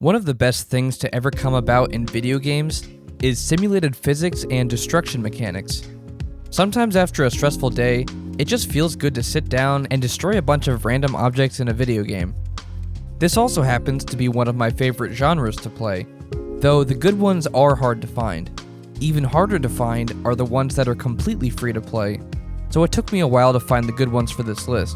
One of the best things to ever come about in video games is simulated physics and destruction mechanics. Sometimes after a stressful day, it just feels good to sit down and destroy a bunch of random objects in a video game. This also happens to be one of my favorite genres to play, though the good ones are hard to find. Even harder to find are the ones that are completely free to play, so it took me a while to find the good ones for this list.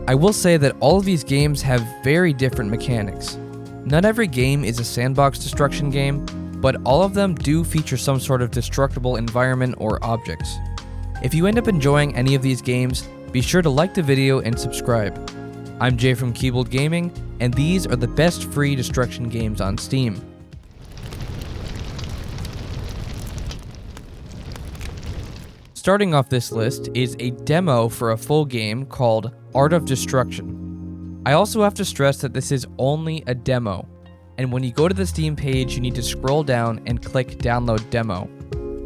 I will say that all of these games have very different mechanics. Not every game is a sandbox destruction game, but all of them do feature some sort of destructible environment or objects. If you end up enjoying any of these games, be sure to like the video and subscribe. I'm Jay from Keyboard Gaming, and these are the best free destruction games on Steam. Starting off this list is a demo for a full game called Art of Destruction. I also have to stress that this is only a demo, and when you go to the Steam page, you need to scroll down and click Download Demo.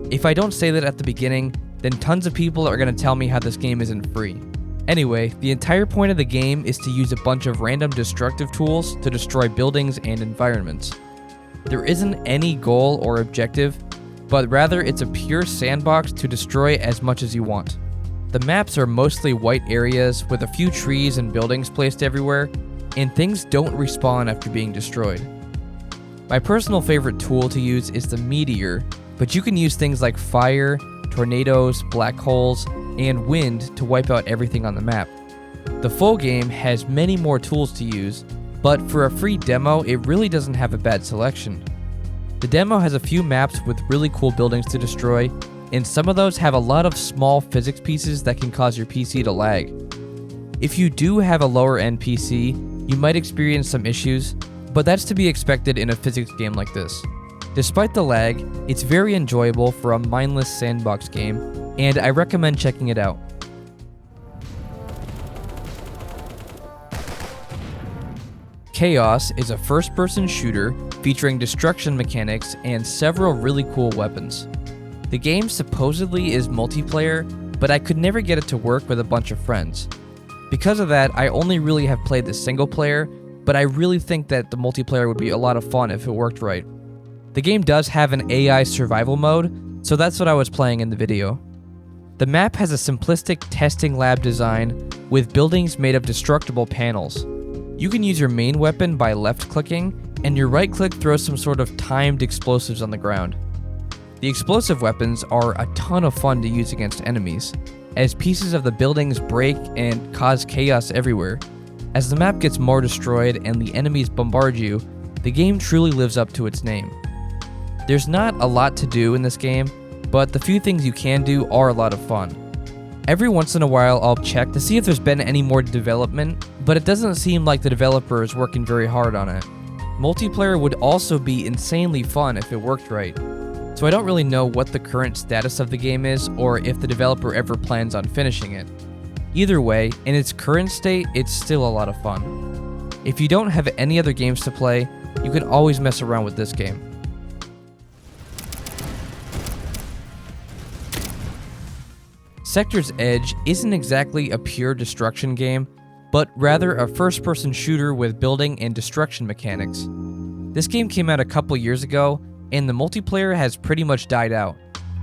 If I don't say that at the beginning, then tons of people are going to tell me how this game isn't free. Anyway, the entire point of the game is to use a bunch of random destructive tools to destroy buildings and environments. There isn't any goal or objective, but rather it's a pure sandbox to destroy as much as you want. The maps are mostly white areas with a few trees and buildings placed everywhere, and things don't respawn after being destroyed. My personal favorite tool to use is the meteor, but you can use things like fire, tornadoes, black holes, and wind to wipe out everything on the map. The full game has many more tools to use, but for a free demo, it really doesn't have a bad selection. The demo has a few maps with really cool buildings to destroy, and some of those have a lot of small physics pieces that can cause your PC to lag. If you do have a lower end PC, you might experience some issues, but that's to be expected in a physics game like this. Despite the lag, it's very enjoyable for a mindless sandbox game, and I recommend checking it out. Chaos is a first-person shooter featuring destruction mechanics and several really cool weapons. The game supposedly is multiplayer, but I could never get it to work with a bunch of friends. Because of that, I only really have played the single player, but I really think that the multiplayer would be a lot of fun if it worked right. The game does have an AI survival mode, so that's what I was playing in the video. The map has a simplistic testing lab design with buildings made of destructible panels. You can use your main weapon by left-clicking, and your right-click throws some sort of timed explosives on the ground. The explosive weapons are a ton of fun to use against enemies, as pieces of the buildings break and cause chaos everywhere. As the map gets more destroyed and the enemies bombard you, the game truly lives up to its name. There's not a lot to do in this game, but the few things you can do are a lot of fun. Every once in a while I'll check to see if there's been any more development, but it doesn't seem like the developer is working very hard on it. Multiplayer would also be insanely fun if it worked right. So I don't really know what the current status of the game is or if the developer ever plans on finishing it. Either way, in its current state, it's still a lot of fun. If you don't have any other games to play, you can always mess around with this game. Sector's Edge isn't exactly a pure destruction game, but rather a first-person shooter with building and destruction mechanics. This game came out a couple years ago, and the multiplayer has pretty much died out,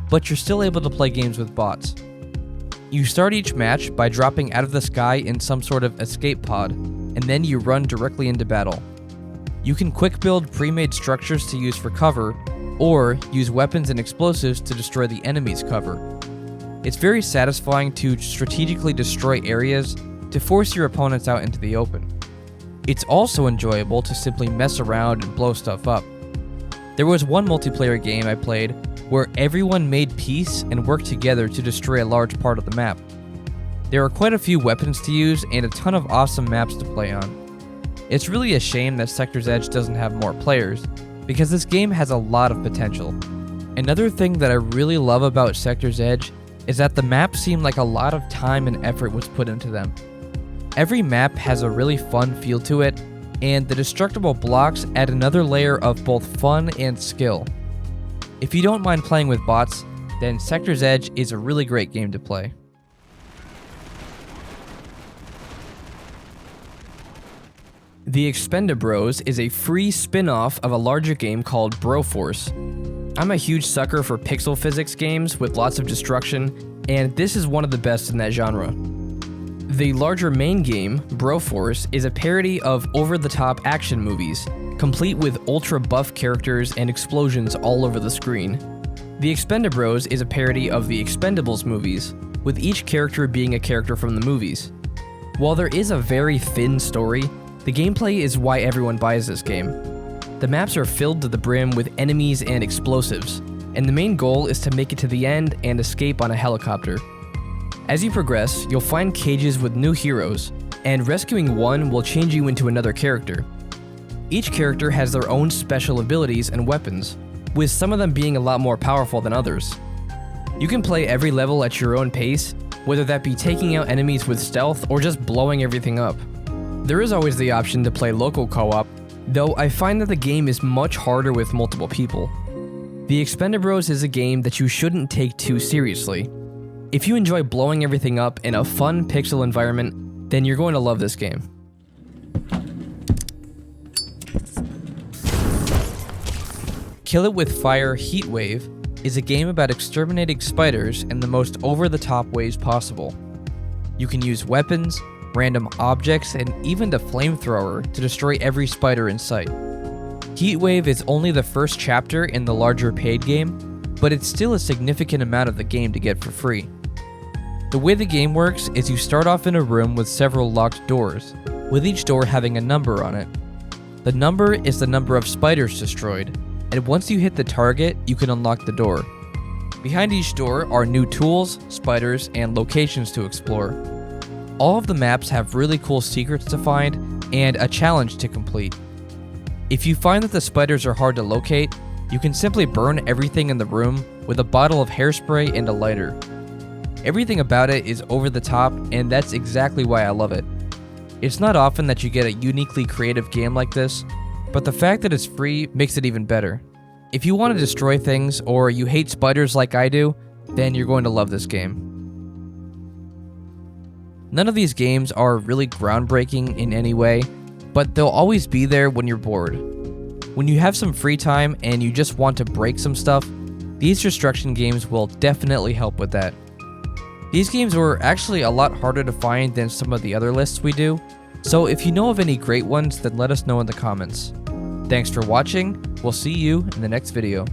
but you're still able to play games with bots. You start each match by dropping out of the sky in some sort of escape pod, and then you run directly into battle. You can quick build pre-made structures to use for cover, or use weapons and explosives to destroy the enemy's cover. It's very satisfying to strategically destroy areas to force your opponents out into the open. It's also enjoyable to simply mess around and blow stuff up. There was one multiplayer game I played where everyone made peace and worked together to destroy a large part of the map. There are quite a few weapons to use and a ton of awesome maps to play on. It's really a shame that Sector's Edge doesn't have more players, because this game has a lot of potential. Another thing that I really love about Sector's Edge is that the maps seem like a lot of time and effort was put into them. Every map has a really fun feel to it, and the destructible blocks add another layer of both fun and skill. If you don't mind playing with bots, then Sector's Edge is a really great game to play. The Expendabros is a free spin-off of a larger game called Broforce. I'm a huge sucker for pixel physics games with lots of destruction, and this is one of the best in that genre. The larger main game, Broforce, is a parody of over-the-top action movies, complete with ultra-buff characters and explosions all over the screen. The Expendabros is a parody of the Expendables movies, with each character being a character from the movies. While there is a very thin story, the gameplay is why everyone buys this game. The maps are filled to the brim with enemies and explosives, and the main goal is to make it to the end and escape on a helicopter. As you progress, you'll find cages with new heroes, and rescuing one will change you into another character. Each character has their own special abilities and weapons, with some of them being a lot more powerful than others. You can play every level at your own pace, whether that be taking out enemies with stealth or just blowing everything up. There is always the option to play local co-op, though I find that the game is much harder with multiple people. The Expendabros is a game that you shouldn't take too seriously. If you enjoy blowing everything up in a fun pixel environment, then you're going to love this game. Kill It With Fire HEATWAVE is a game about exterminating spiders in the most over-the-top ways possible. You can use weapons, random objects, and even the flamethrower to destroy every spider in sight. HEATWAVE is only the first chapter in the larger paid game, but it's still a significant amount of the game to get for free. The way the game works is you start off in a room with several locked doors, with each door having a number on it. The number is the number of spiders destroyed, and once you hit the target, you can unlock the door. Behind each door are new tools, spiders, and locations to explore. All of the maps have really cool secrets to find and a challenge to complete. If you find that the spiders are hard to locate, you can simply burn everything in the room with a bottle of hairspray and a lighter. Everything about it is over the top, and that's exactly why I love it. It's not often that you get a uniquely creative game like this, but the fact that it's free makes it even better. If you want to destroy things, or you hate spiders like I do, then you're going to love this game. None of these games are really groundbreaking in any way, but they'll always be there when you're bored. When you have some free time and you just want to break some stuff, these destruction games will definitely help with that. These games were actually a lot harder to find than some of the other lists we do, so if you know of any great ones, then let us know in the comments. Thanks for watching, we'll see you in the next video.